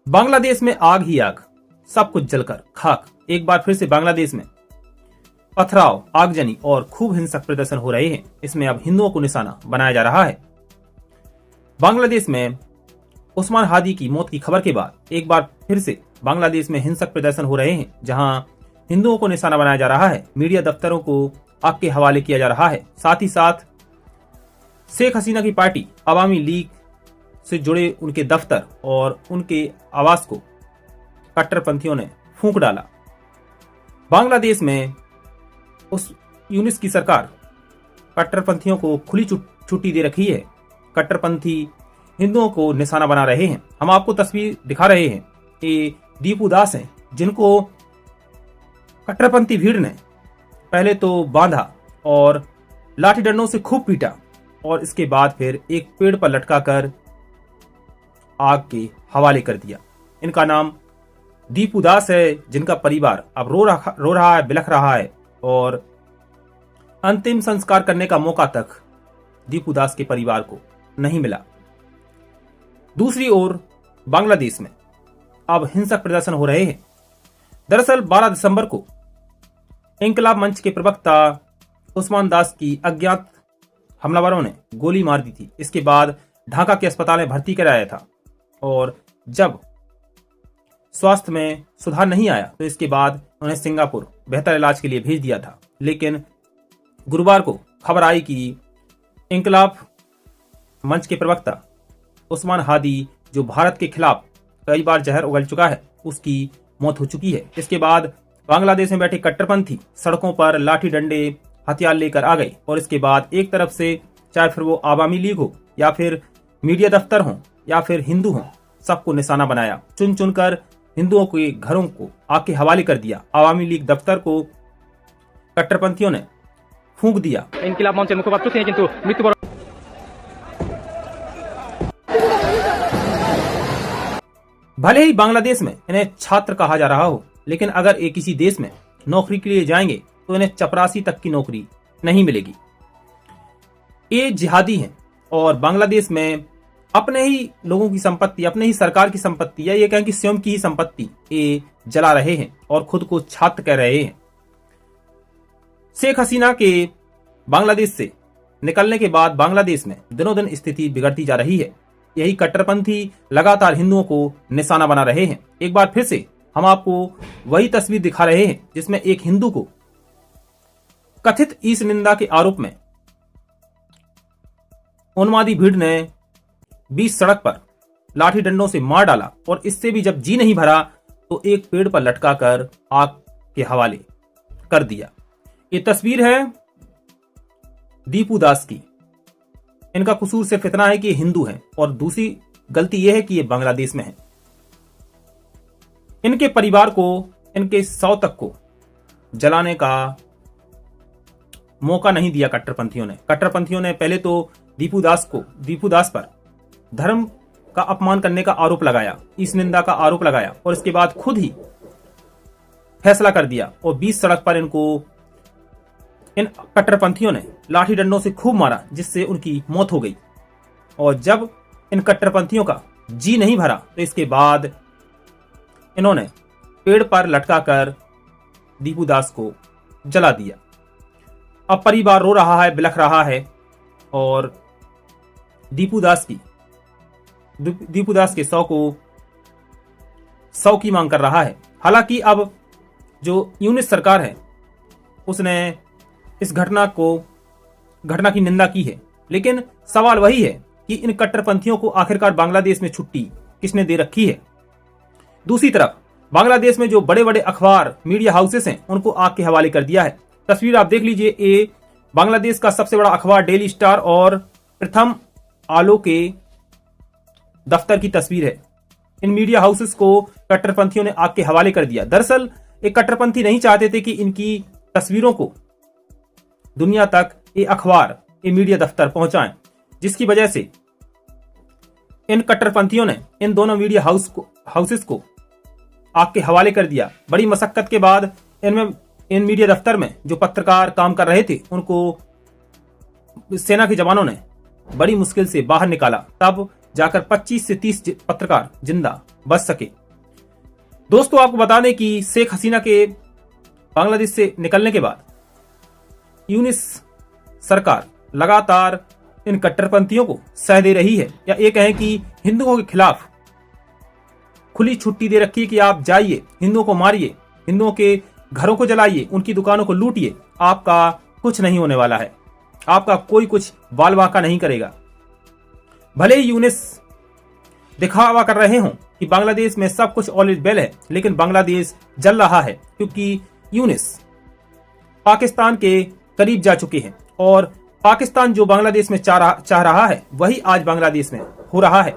बांग्लादेश में आग ही आग, सब कुछ जलकर खाक। एक बार फिर से बांग्लादेश में पथराव, आगजनी और खूब हिंसक प्रदर्शन हो रहे हैं। इसमें अब हिंदुओं को निशाना बनाया जा रहा है। बांग्लादेश में उस्मान हादी की मौत की खबर के बाद एक बार फिर से बांग्लादेश में हिंसक प्रदर्शन हो रहे हैं, जहां हिंदुओं को निशाना बनाया जा रहा है। मीडिया दफ्तरों को आग के हवाले किया जा रहा है। साथ ही साथ शेख हसीना की पार्टी अवामी लीग से जुड़े उनके दफ्तर और उनके आवास को कट्टरपंथियों ने फूंक डाला। बांग्लादेश में उस यूनिस की सरकार कट्टरपंथियों को खुली छुट्टी दे रखी है। कट्टरपंथी हिंदुओं को निशाना बना रहे हैं। हम आपको तस्वीर दिखा रहे हैं। ये दीपू दास हैं, जिनको कट्टरपंथी भीड़ ने पहले तो बांधा और लाठी डंडों से खूब पीटा और इसके बाद फिर एक पेड़ पर लटकाकर आग के हवाले कर दिया। इनका नाम दीपू दास है, जिनका परिवार अब रो रहा है, बिलख रहा है और अंतिम संस्कार करने का मौका तक दीपू दास के परिवार को नहीं मिला। दूसरी ओर बांग्लादेश में अब हिंसक प्रदर्शन हो रहे हैं। दरअसल 12 दिसंबर को इंकलाब मंच के प्रवक्ता उस्मान दास की अज्ञात हमलावरों ने गोली मार दी थी। इसके बाद ढाका के अस्पताल में भर्ती कराया था और जब स्वास्थ्य में सुधार नहीं आया तो इसके बाद उन्हें सिंगापुर बेहतर इलाज के लिए भेज दिया था। लेकिन गुरुवार को खबर आई कि इंकलाब मंच के प्रवक्ता उस्मान हादी, जो भारत के खिलाफ कई बार जहर उगल चुका है, उसकी मौत हो चुकी है। इसके बाद बांग्लादेश में बैठे कट्टरपंथी सड़कों पर लाठी डंडे हथियार लेकर आ गए और इसके बाद एक तरफ से चाहे फिर वो आवामी लीग हो या फिर मीडिया दफ्तर हो या फिर हिंदू हो, सबको निशाना बनाया। चुन चुनकर हिंदुओं के घरों को आग के हवाले कर दिया। आवामी लीग दफ्तर को कट्टरपंथियों ने फूंक दिया। इंकिलाब मंचের মুখপাত্র তিনি কিন্তু মৃত্যুবরণ। भले ही बांग्लादेश में इन्हें छात्र कहा जा रहा हो, लेकिन अगर ये किसी देश में नौकरी के लिए जाएंगे तो इन्हें चपरासी तक की नौकरी नहीं मिलेगी। ये जिहादी हैं और बांग्लादेश में अपने ही लोगों की संपत्ति, अपने ही सरकार की संपत्ति या ये कहें कि स्वयं की ही संपत्ति ये जला रहे हैं और खुद को छात्र कह रहे हैं। शेख हसीना के बांग्लादेश से निकलने के बाद बांग्लादेश में दिनों दिन स्थिति बिगड़ती जा रही है। यही कट्टरपंथी लगातार हिंदुओं को निशाना बना रहे हैं। एक बार फिर से हम आपको वही तस्वीर दिखा रहे हैं जिसमें एक हिंदू को कथित ईश निंदा के आरोप में उन्मादी भीड़ ने बीच सड़क पर लाठी डंडों से मार डाला और इससे भी जब जी नहीं भरा तो एक पेड़ पर लटकाकर आग के हवाले कर दिया। ये तस्वीर है दीपू दास की। इनका कसूर सिर्फ इतना है कि ये हिंदू हैं और दूसरी गलती यह है कि ये बांग्लादेश में है। इनके परिवार को, इनके 100 तक को जलाने का मौका नहीं दिया कट्टरपंथियों ने। कट्टरपंथियों ने पहले तो दीपू दास पर धर्म का अपमान करने का आरोप लगाया, इस निंदा का आरोप लगाया और इसके बाद खुद ही फैसला कर दिया और बीच सड़क पर इनको इन कट्टरपंथियों ने लाठी डंडों से खूब मारा, जिससे उनकी मौत हो गई। और जब इन कट्टरपंथियों का जी नहीं भरा तो इसके बाद इन्होंने पेड़ पर लटकाकर दीपू दास को जला दिया। अब परिवार रो रहा है, बिलख रहा है और दीपू दास के 100 की मांग कर रहा है। हालांकि अब जो यूनिस सरकार है उसने इस घटना की निंदा की है, लेकिन सवाल वही है कि इन कट्टरपंथियों को आखिरकार बांग्लादेश में छुट्टी किसने दे रखी है। दूसरी तरफ बांग्लादेश में जो बड़े बड़े अखबार, मीडिया हाउसेस हैं, उनको आग के हवाले कर दिया है। तस्वीर आप देख लीजिए। ये बांग्लादेश का सबसे बड़ा अखबार डेली स्टार और प्रथम आलो के दफ्तर की तस्वीर है। इन मीडिया हाउसेस को कट्टरपंथियों ने आग के हवाले कर दिया। दरअसल एक कट्टरपंथी नहीं चाहते थे कि इनकी तस्वीरों को दुनिया तक ये अखबार, ये मीडिया दफ्तर पहुंचाएं, जिसकी वजह से इन कट्टरपंथियों ने इन दोनों मीडिया हाउसेस को आग के हवाले कर दिया। बड़ी मशक्कत के बाद इन मीडिया दफ्तर में जो पत्रकार काम कर रहे थे उनको सेना के जवानों ने बड़ी मुश्किल से बाहर निकाला, तब जाकर 25 से 30 पत्रकार जिंदा बच सके। दोस्तों, आपको बता दें कि शेख हसीना के बांग्लादेश से निकलने के बाद यूनिस सरकार लगातार इन कट्टरपंथियों को सह दे रही है, या ये कहें कि हिंदुओं के खिलाफ खुली छुट्टी दे रखी है कि आप जाइए, हिंदुओं को मारिए, हिंदुओं के घरों को जलाइए, उनकी दुकानों को लूटिए, आपका कुछ नहीं होने वाला है, आपका कोई कुछ बाल बांका नहीं करेगा। भले ही यूनिस दिखावा कर रहे हों कि बांग्लादेश में सब कुछ ऑल इज वेल है, लेकिन बांग्लादेश जल रहा है, क्योंकि यूनिस पाकिस्तान के करीब जा चुके हैं और पाकिस्तान जो बांग्लादेश में चाह रहा है वही आज बांग्लादेश में हो रहा है।